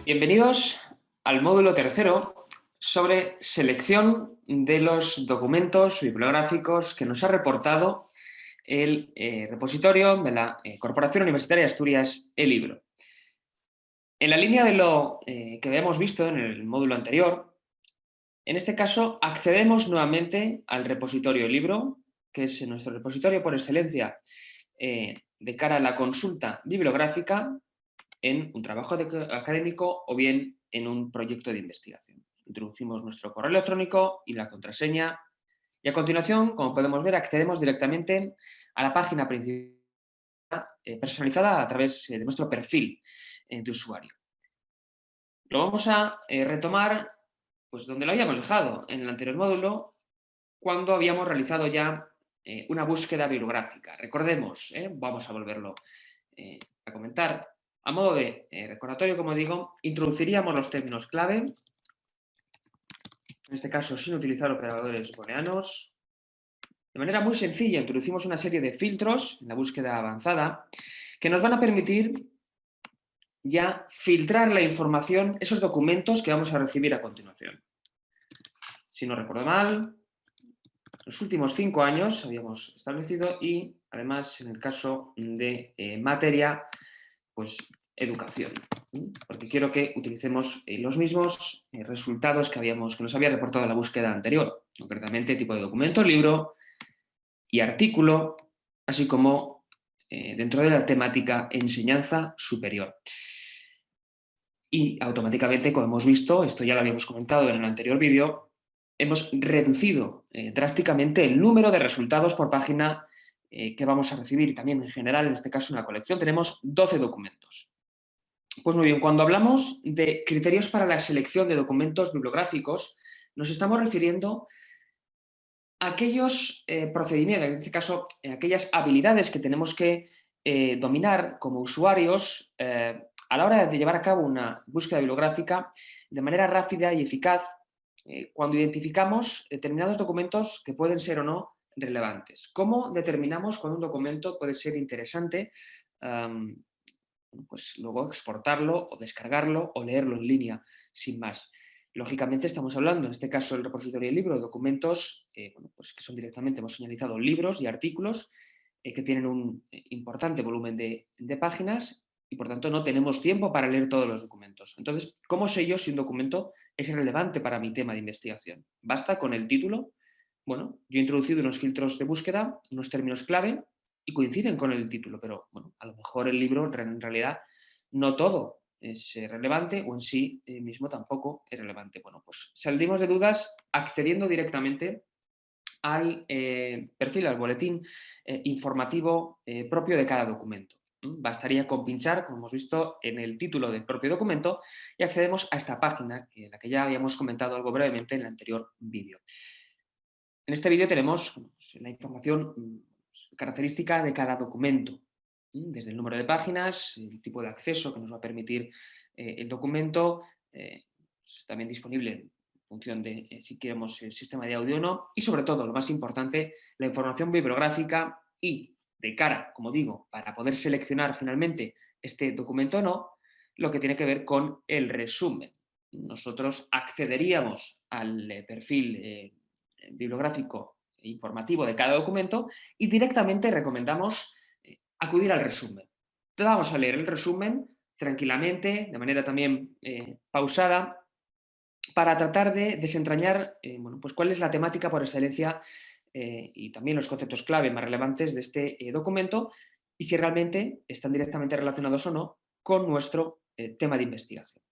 Bienvenidos al módulo tercero sobre selección de los documentos bibliográficos que nos ha reportado el repositorio de la Corporación Universitaria de Asturias, eLibro. En la línea de lo que habíamos visto en el módulo anterior, en este caso accedemos nuevamente al repositorio eLibro, que es nuestro repositorio por excelencia de cara a la consulta bibliográfica en un trabajo académico o bien en un proyecto de investigación. Introducimos nuestro correo electrónico y la contraseña y a continuación, como podemos ver, accedemos directamente a la página principal personalizada a través de nuestro perfil de usuario. Lo vamos a retomar pues, donde lo habíamos dejado en el anterior módulo, cuando habíamos realizado ya una búsqueda bibliográfica. Recordemos, vamos a volverlo a comentar. A modo de recordatorio, como digo, introduciríamos los términos clave, en este caso sin utilizar operadores booleanos. De manera muy sencilla, introducimos una serie de filtros en la búsqueda avanzada que nos van a permitir ya filtrar la información, esos documentos que vamos a recibir a continuación. Si no recuerdo mal, los últimos 5 años habíamos establecido y además en el caso de materia, pues educación, porque quiero que utilicemos los mismos resultados que nos había reportado la búsqueda anterior, concretamente tipo de documento, libro y artículo, así como dentro de la temática enseñanza superior. Y automáticamente, como hemos visto, esto ya lo habíamos comentado en el anterior vídeo, hemos reducido drásticamente el número de resultados por página que vamos a recibir. También en general, en este caso en la colección, tenemos 12 documentos. Pues muy bien, cuando hablamos de criterios para la selección de documentos bibliográficos, nos estamos refiriendo a aquellos procedimientos, en este caso, aquellas habilidades que tenemos que dominar como usuarios a la hora de llevar a cabo una búsqueda bibliográfica de manera rápida y eficaz cuando identificamos determinados documentos que pueden ser o no relevantes. ¿Cómo determinamos cuando un documento puede ser interesante? Pues luego exportarlo o descargarlo o leerlo en línea, sin más. Lógicamente estamos hablando, en este caso el repositorio del libro, de documentos pues que son directamente, hemos señalizado libros y artículos que tienen un importante volumen de páginas y por tanto no tenemos tiempo para leer todos los documentos. Entonces, ¿cómo sé yo si un documento es relevante para mi tema de investigación? ¿Basta con el título? Bueno, yo he introducido unos filtros de búsqueda, unos términos clave y coinciden con el título, pero bueno, a lo mejor el libro en realidad no todo es relevante o en sí mismo tampoco es relevante. Bueno, pues saldrimos de dudas accediendo directamente al perfil, al boletín informativo propio de cada documento. Bastaría con pinchar, como hemos visto, en el título del propio documento y accedemos a esta página, la que ya habíamos comentado algo brevemente en el anterior vídeo. En este vídeo tenemos pues, la información característica de cada documento, desde el número de páginas, el tipo de acceso que nos va a permitir el documento, pues, también disponible en función de si queremos el sistema de audio o no, y sobre todo, lo más importante, la información bibliográfica y de cara, como digo, para poder seleccionar finalmente este documento o no, lo que tiene que ver con el resumen. Nosotros accederíamos al perfil bibliográfico e informativo de cada documento y directamente recomendamos acudir al resumen. Entonces vamos a leer el resumen tranquilamente, de manera también pausada, para tratar de desentrañar bueno, pues cuál es la temática por excelencia y también los conceptos clave más relevantes de este documento y si realmente están directamente relacionados o no con nuestro tema de investigación.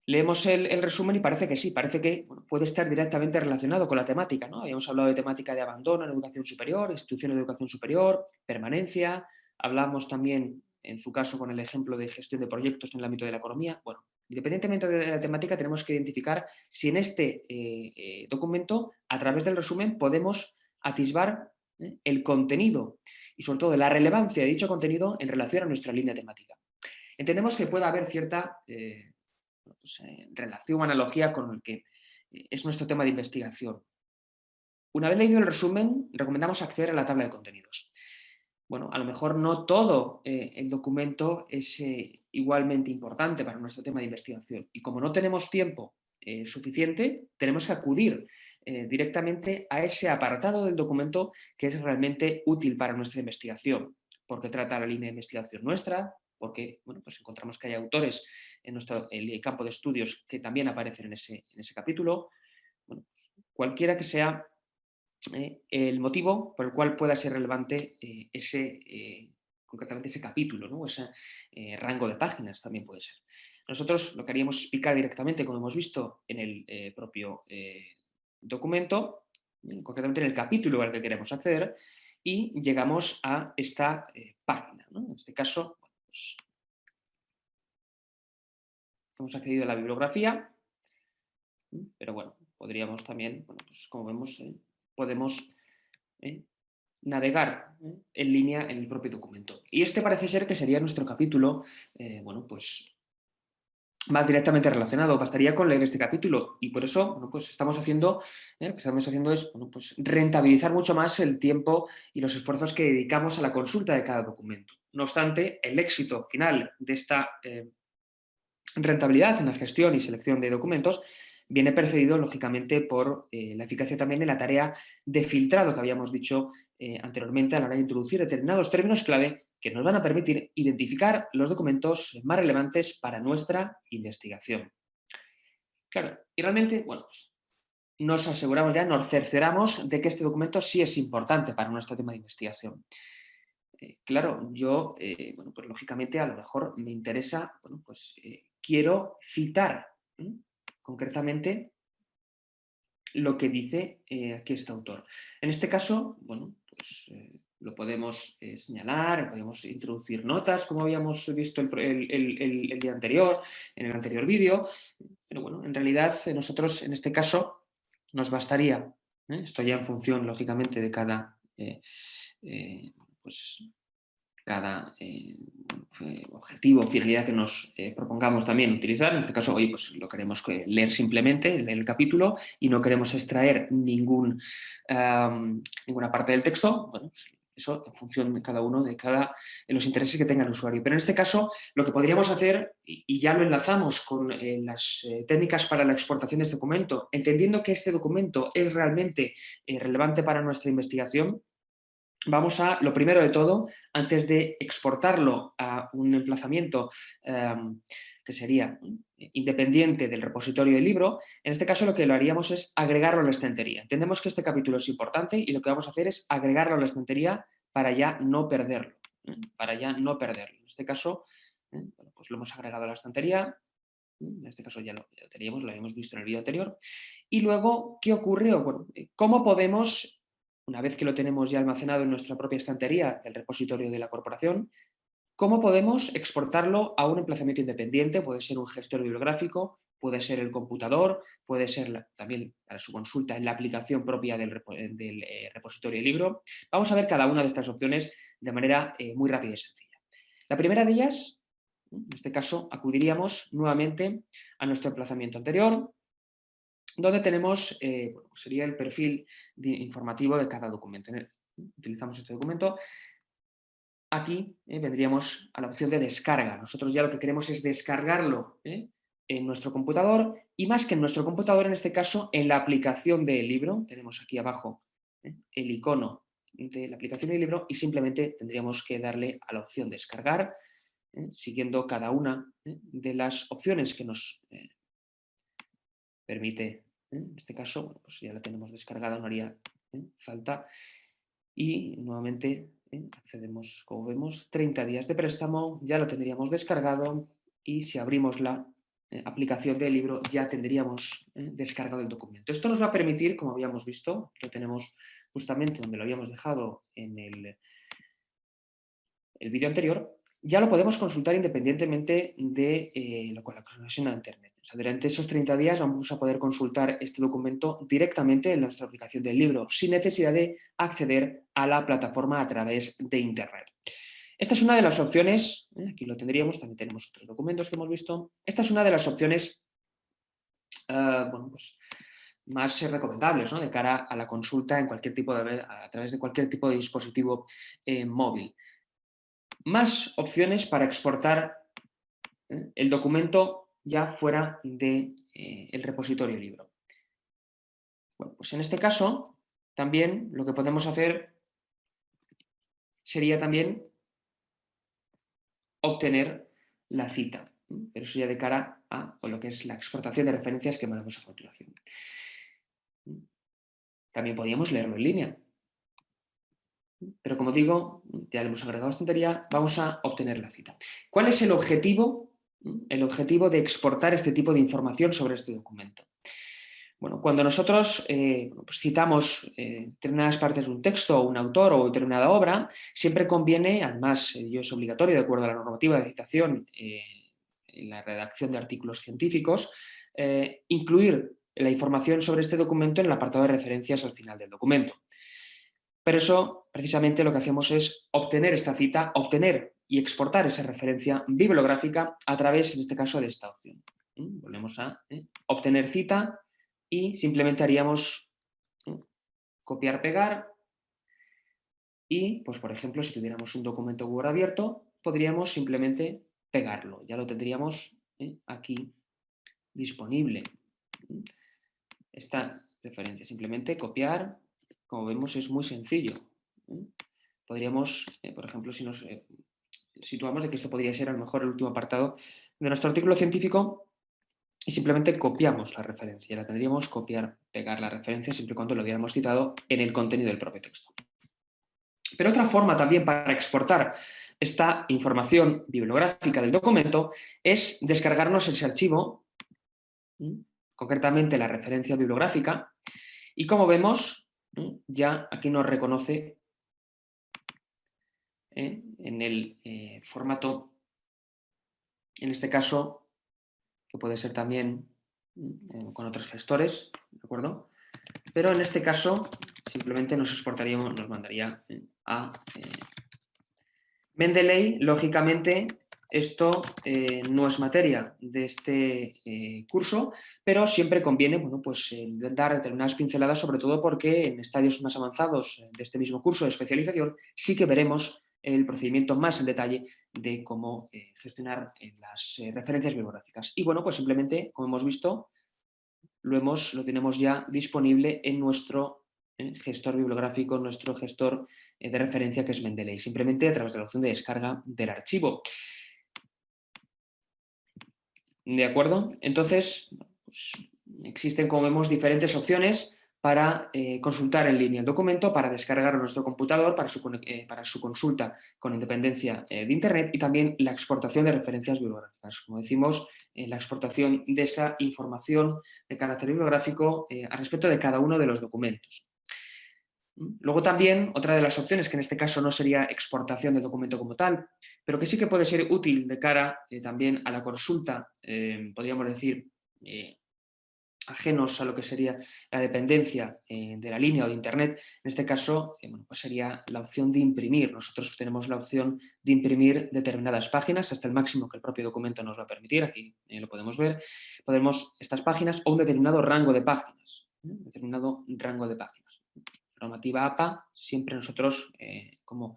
Leemos el resumen y parece que sí, parece que bueno, puede estar directamente relacionado con la temática, ¿no? Habíamos hablado de temática de abandono en educación superior, instituciones de educación superior, permanencia, hablamos también, en su caso, con el ejemplo de gestión de proyectos en el ámbito de la economía. Bueno, independientemente de la temática, tenemos que identificar si en este documento, a través del resumen, podemos atisbar el contenido y, sobre todo, la relevancia de dicho contenido en relación a nuestra línea temática. Entendemos que puede haber cierta pues, relación o analogía con el que es nuestro tema de investigación. Una vez leído el resumen, recomendamos acceder a la tabla de contenidos. bueno, a lo mejor no todo el documento es igualmente importante para nuestro tema de investigación. Y como no tenemos tiempo suficiente, tenemos que acudir directamente a ese apartado del documento que es realmente útil para nuestra investigación, porque trata la línea de investigación nuestra, porque bueno, pues encontramos que hay autores en nuestro campo de estudios que también aparecen en ese capítulo. Bueno, pues, cualquiera que sea el motivo por el cual pueda ser relevante concretamente ese capítulo, ¿no? Ese rango de páginas también puede ser. Nosotros lo que haríamos es picar directamente, como hemos visto en el propio documento, concretamente en el capítulo al que queremos acceder, y llegamos a esta página, ¿no? En este caso, bueno, pues, hemos accedido a la bibliografía, pero bueno, podríamos también, bueno, pues como vemos, podemos navegar en línea en el propio documento. Y este parece ser que sería nuestro capítulo, bueno, pues más directamente relacionado. Bastaría con leer este capítulo y por eso, bueno, pues lo que estamos haciendo es, bueno, pues rentabilizar mucho más el tiempo y los esfuerzos que dedicamos a la consulta de cada documento. No obstante, el éxito final de esta rentabilidad en la gestión y selección de documentos viene precedido, lógicamente, por la eficacia también en la tarea de filtrado que habíamos dicho anteriormente a la hora de introducir determinados términos clave que nos van a permitir identificar los documentos más relevantes para nuestra investigación. Claro, y realmente, bueno, pues nos aseguramos ya, nos cercioramos de que este documento sí es importante para nuestro tema de investigación. Claro, yo, bueno, pues lógicamente a lo mejor me interesa, bueno, pues quiero citar concretamente lo que dice aquí este autor. En este caso, bueno, pues lo podemos señalar, podemos introducir notas, como habíamos visto el día anterior, en el anterior vídeo, pero bueno, en realidad nosotros en este caso nos bastaría, esto ya en función, lógicamente, de cada pues, cada objetivo o finalidad que nos propongamos también utilizar. En este caso, hoy pues, lo queremos leer simplemente, leer el capítulo, y no queremos extraer ninguna parte del texto. Bueno, pues, eso en función de cada uno, de los intereses que tenga el usuario. Pero en este caso, lo que podríamos hacer, y ya lo enlazamos con las técnicas para la exportación de este documento, entendiendo que este documento es realmente relevante para nuestra investigación, vamos a, lo primero de todo, antes de exportarlo a un emplazamiento que sería independiente del repositorio del libro, en este caso lo que lo haríamos es agregarlo a la estantería. Entendemos que este capítulo es importante y lo que vamos a hacer es agregarlo a la estantería para ya no perderlo. Para ya no perderlo. En este caso, bueno, pues lo hemos agregado a la estantería. En este caso ya lo teníamos, lo habíamos visto en el vídeo anterior. Y luego, ¿qué ocurre? Bueno, ¿cómo podemos, una vez que lo tenemos ya almacenado en nuestra propia estantería del repositorio de la corporación, cómo podemos exportarlo a un emplazamiento independiente? Puede ser un gestor bibliográfico, puede ser el computador, puede ser también para su consulta en la aplicación propia del repositorio del libro. Vamos a ver cada una de estas opciones de manera muy rápida y sencilla. La primera de ellas, en este caso, acudiríamos nuevamente a nuestro emplazamiento anterior, donde tenemos, bueno, sería el perfil informativo de cada documento. Utilizamos este documento. Aquí vendríamos a la opción de descarga. Nosotros ya lo que queremos es descargarlo en nuestro computador, y más que en nuestro computador, en este caso, en la aplicación del libro. Tenemos aquí abajo el icono de la aplicación del libro y simplemente tendríamos que darle a la opción descargar, siguiendo cada una de las opciones que nos permite. En este caso, bueno, pues ya la tenemos descargada, no haría falta. Y nuevamente accedemos, como vemos, 30 días de préstamo, ya lo tendríamos descargado, y si abrimos la aplicación del libro ya tendríamos descargado el documento. Esto nos va a permitir, como habíamos visto, lo tenemos justamente donde lo habíamos dejado en el vídeo anterior, ya lo podemos consultar independientemente de la conexión a Internet. O sea, durante esos 30 días vamos a poder consultar este documento directamente en nuestra aplicación del libro, sin necesidad de acceder a la plataforma a través de Internet. Esta es una de las opciones, aquí lo tendríamos, también tenemos otros documentos que hemos visto. Esta es una de las opciones bueno, pues, más recomendables, ¿no? De cara a la consulta en cualquier tipo a través de cualquier tipo de dispositivo móvil. Más opciones para exportar el documento ya fuera del repositorio libro. Bueno, pues en este caso también lo que podemos hacer sería también obtener la cita, pero eso ya de cara a lo que es la exportación de referencias que veremos a continuación. También podríamos leerlo en línea, pero como digo, ya le hemos agregado esta tontería, vamos a obtener la cita. ¿Cuál es el objetivo? El objetivo de exportar este tipo de información sobre este documento. Bueno, cuando nosotros pues citamos determinadas partes de un texto o un autor o determinada obra, siempre conviene, además ello es obligatorio de acuerdo a la normativa de citación en la redacción de artículos científicos, incluir la información sobre este documento en el apartado de referencias al final del documento. Pero eso, precisamente, lo que hacemos es obtener esta cita, obtener y exportar esa referencia bibliográfica a través, en este caso, de esta opción. Volvemos a obtener cita y simplemente haríamos copiar, pegar y, pues, por ejemplo, si tuviéramos un documento Word abierto, podríamos simplemente pegarlo. Ya lo tendríamos aquí disponible. Esta referencia, simplemente copiar, como vemos es muy sencillo. Podríamos, por ejemplo, si nos situamos de que esto podría ser a lo mejor el último apartado de nuestro artículo científico y simplemente copiamos la referencia. La tendríamos copiar, pegar la referencia siempre y cuando lo hubiéramos citado en el contenido del propio texto. Pero otra forma también para exportar esta información bibliográfica del documento es descargarnos ese archivo, concretamente la referencia bibliográfica, y como vemos, ya aquí nos reconoce en el formato, en este caso, que puede ser también con otros gestores, ¿de acuerdo? Pero en este caso simplemente nos exportaríamos, nos mandaría a Mendeley. Lógicamente, esto no es materia de este curso, pero siempre conviene, bueno, pues, dar determinadas pinceladas, sobre todo porque en estadios más avanzados de este mismo curso de especialización sí que veremos el procedimiento más en detalle de cómo gestionar las referencias bibliográficas. Y bueno, pues simplemente, como hemos visto, lo tenemos ya disponible en nuestro gestor bibliográfico, nuestro gestor de referencia, que es Mendeley, simplemente a través de la opción de descarga del archivo. ¿De acuerdo? Entonces, pues, existen, como vemos, diferentes opciones para consultar en línea el documento, para descargarlo a nuestro computador, para su consulta con independencia de Internet, y también la exportación de referencias bibliográficas. Como decimos, la exportación de esa información de carácter bibliográfico a respecto de cada uno de los documentos. Luego también, otra de las opciones, que en este caso no sería exportación del documento como tal, pero que sí que puede ser útil de cara también a la consulta, podríamos decir, ajenos a lo que sería la dependencia de la línea o de Internet, en este caso bueno, pues sería la opción de imprimir. Nosotros tenemos la opción de imprimir determinadas páginas hasta el máximo que el propio documento nos va a permitir, aquí lo podemos ver, podemos estas páginas o un determinado rango de páginas, Normativa APA, siempre nosotros como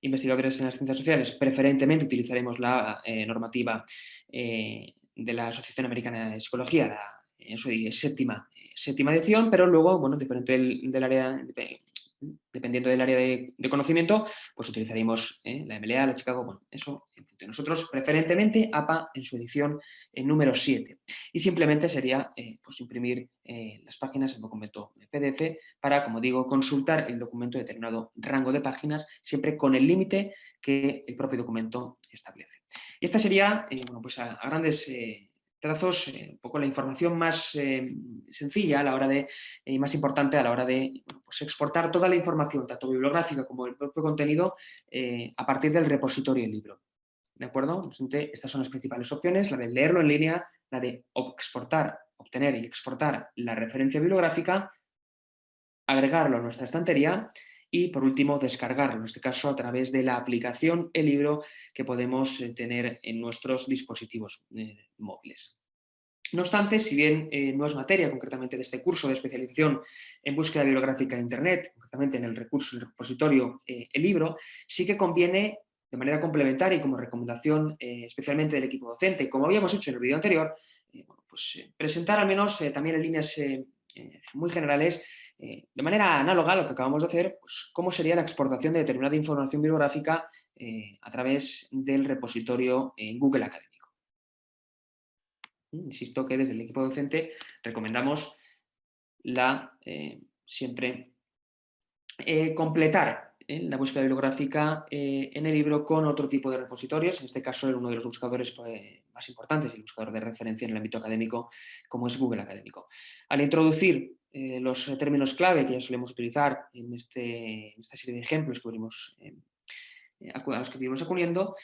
investigadores en las ciencias sociales preferentemente utilizaremos la normativa de la Asociación Americana de Psicología, la séptima edición, pero luego, bueno, dependiendo del área de conocimiento, pues utilizaremos la MLA, la Chicago, bueno, eso de nosotros, preferentemente APA en su edición número 7. Y simplemente sería pues imprimir las páginas en documento PDF para, como digo, consultar el documento de determinado rango de páginas, siempre con el límite que el propio documento establece. Y esta sería, bueno, pues a grandes trazos, un poco la información más sencilla a la hora de, y más importante a la hora de, bueno, pues exportar toda la información, tanto bibliográfica como el propio contenido, a partir del repositorio del libro. ¿De acuerdo? Estas son las principales opciones, la de leerlo en línea, la de exportar, obtener y exportar la referencia bibliográfica, agregarlo a nuestra estantería y, por último, descargarlo, en este caso a través de la aplicación eLibro que podemos tener en nuestros dispositivos móviles. No obstante, si bien no es materia concretamente de este curso de especialización en búsqueda bibliográfica en Internet, concretamente en el recurso, el repositorio, el libro, sí que conviene de manera complementaria y como recomendación especialmente del equipo docente, como habíamos hecho en el vídeo anterior, bueno, pues, presentar al menos también en líneas muy generales, de manera análoga a lo que acabamos de hacer, pues, cómo sería la exportación de determinada información bibliográfica a través del repositorio en Google Académico. Insisto que desde el equipo docente recomendamos siempre completar la búsqueda bibliográfica en el libro con otro tipo de repositorios, en este caso uno de los buscadores más importantes, el buscador de referencia en el ámbito académico, como es Google Académico. Al introducir los términos clave que ya solemos utilizar en esta serie de ejemplos que a los que venimos acudiendo,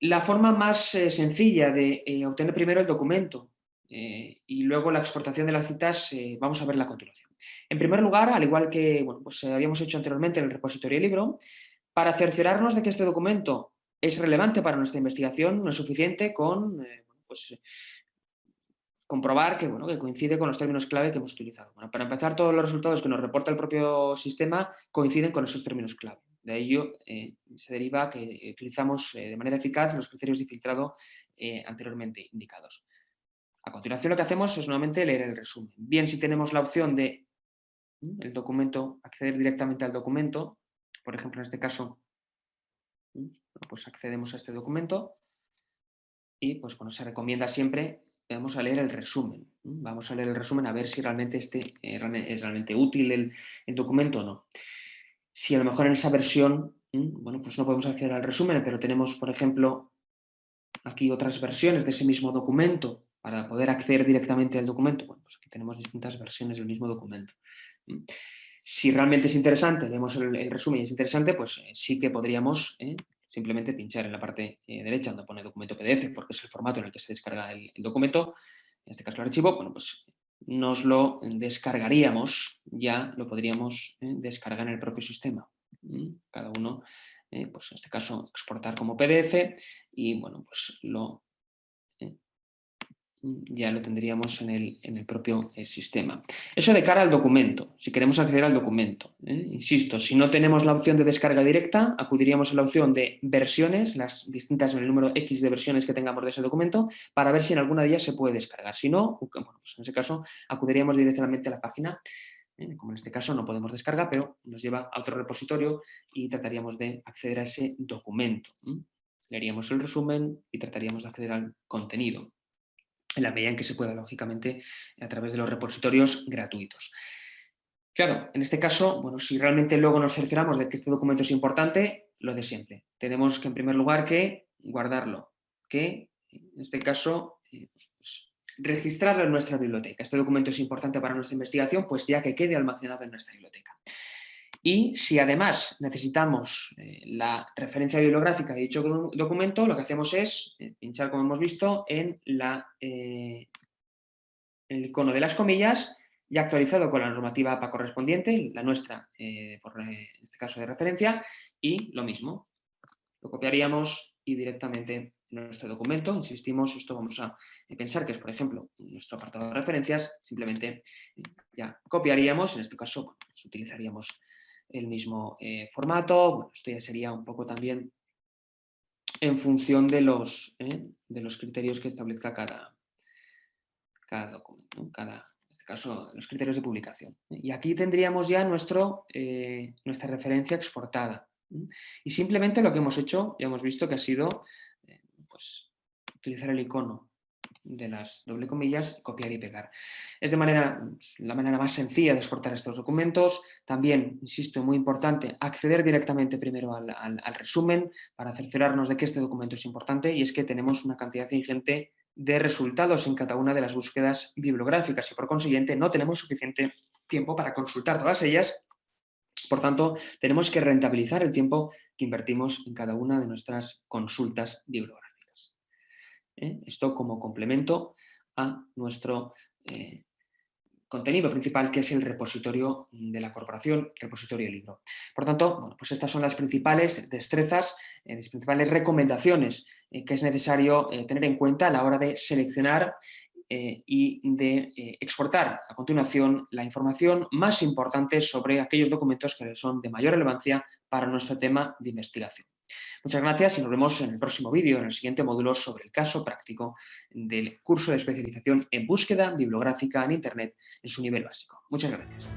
la forma más sencilla de obtener primero el documento y luego la exportación de las citas vamos a verla a continuación. En primer lugar, al igual que bueno, pues, habíamos hecho anteriormente en el repositorio del libro, para cerciorarnos de que este documento es relevante para nuestra investigación, no es suficiente con pues, comprobar que, bueno, que coincide con los términos clave que hemos utilizado. Bueno, para empezar, todos los resultados que nos reporta el propio sistema coinciden con esos términos clave. De ello se deriva que utilizamos de manera eficaz los criterios de filtrado anteriormente indicados. A continuación, lo que hacemos es nuevamente leer el resumen. Bien, si tenemos la opción de el documento, acceder directamente al documento, por ejemplo, en este caso, pues accedemos a este documento y pues bueno, se recomienda siempre, vamos a leer el resumen. Vamos a leer el resumen a ver si realmente es realmente útil el documento o no. Si a lo mejor en esa versión, bueno, pues no podemos acceder al resumen, pero tenemos, por ejemplo, aquí otras versiones de ese mismo documento para poder acceder directamente al documento. Bueno, pues aquí tenemos distintas versiones del mismo documento. Si realmente es interesante, leemos el resumen y es interesante, pues sí que podríamos simplemente pinchar en la parte derecha donde pone documento PDF, porque es el formato en el que se descarga el documento, en este caso el archivo, bueno, pues nos lo descargaríamos, ya lo podríamos descargar en el propio sistema. Cada uno, pues en este caso, exportar como PDF y, bueno, pues ya lo tendríamos en el propio sistema. Eso de cara al documento, si queremos acceder al documento. Insisto, si no tenemos la opción de descarga directa, acudiríamos a la opción de versiones, las distintas, el número X de versiones que tengamos de ese documento, para ver si en alguna de ellas se puede descargar. Si no, bueno, pues en ese caso acudiríamos directamente a la página. Como en este caso no podemos descargar, pero nos lleva a otro repositorio y trataríamos de acceder a ese documento. Leeríamos el resumen y trataríamos de acceder al contenido en la medida en que se pueda, lógicamente, a través de los repositorios gratuitos. Claro, en este caso, bueno, si realmente luego nos cercioramos de que este documento es importante, lo de siempre. Tenemos que, en primer lugar, que guardarlo, que, en este caso, pues, registrarlo en nuestra biblioteca. Este documento es importante para nuestra investigación, pues ya que quede almacenado en nuestra biblioteca. Y si además necesitamos la referencia bibliográfica de dicho documento, lo que hacemos es pinchar, como hemos visto, en el icono de las comillas, ya actualizado con la normativa APA correspondiente, la nuestra, en este caso de referencia, y lo mismo, lo copiaríamos y directamente en nuestro documento, insistimos, esto vamos a pensar que es, por ejemplo, nuestro apartado de referencias, simplemente ya copiaríamos, en este caso pues, utilizaríamos el mismo formato. Bueno, esto ya sería un poco también en función de los criterios que establezca cada documento, ¿no? En este caso, los criterios de publicación. Y aquí tendríamos ya nuestra referencia exportada. Y simplemente lo que hemos hecho, ya hemos visto que ha sido pues, utilizar el icono de las doble comillas, copiar y pegar. Es la manera más sencilla de exportar estos documentos. También, insisto, muy importante, acceder directamente primero al resumen para cerciorarnos de que este documento es importante, y es que tenemos una cantidad ingente de resultados en cada una de las búsquedas bibliográficas y por consiguiente no tenemos suficiente tiempo para consultar todas ellas. Por tanto, tenemos que rentabilizar el tiempo que invertimos en cada una de nuestras consultas bibliográficas. Esto como complemento a nuestro contenido principal, que es el repositorio de la corporación, repositorio del libro. Por tanto, bueno, pues estas son las principales destrezas, las principales recomendaciones que es necesario tener en cuenta a la hora de seleccionar y de exportar a continuación la información más importante sobre aquellos documentos que son de mayor relevancia para nuestro tema de investigación. Muchas gracias y nos vemos en el próximo vídeo, en el siguiente módulo sobre el caso práctico del curso de especialización en búsqueda bibliográfica en Internet en su nivel básico. Muchas gracias.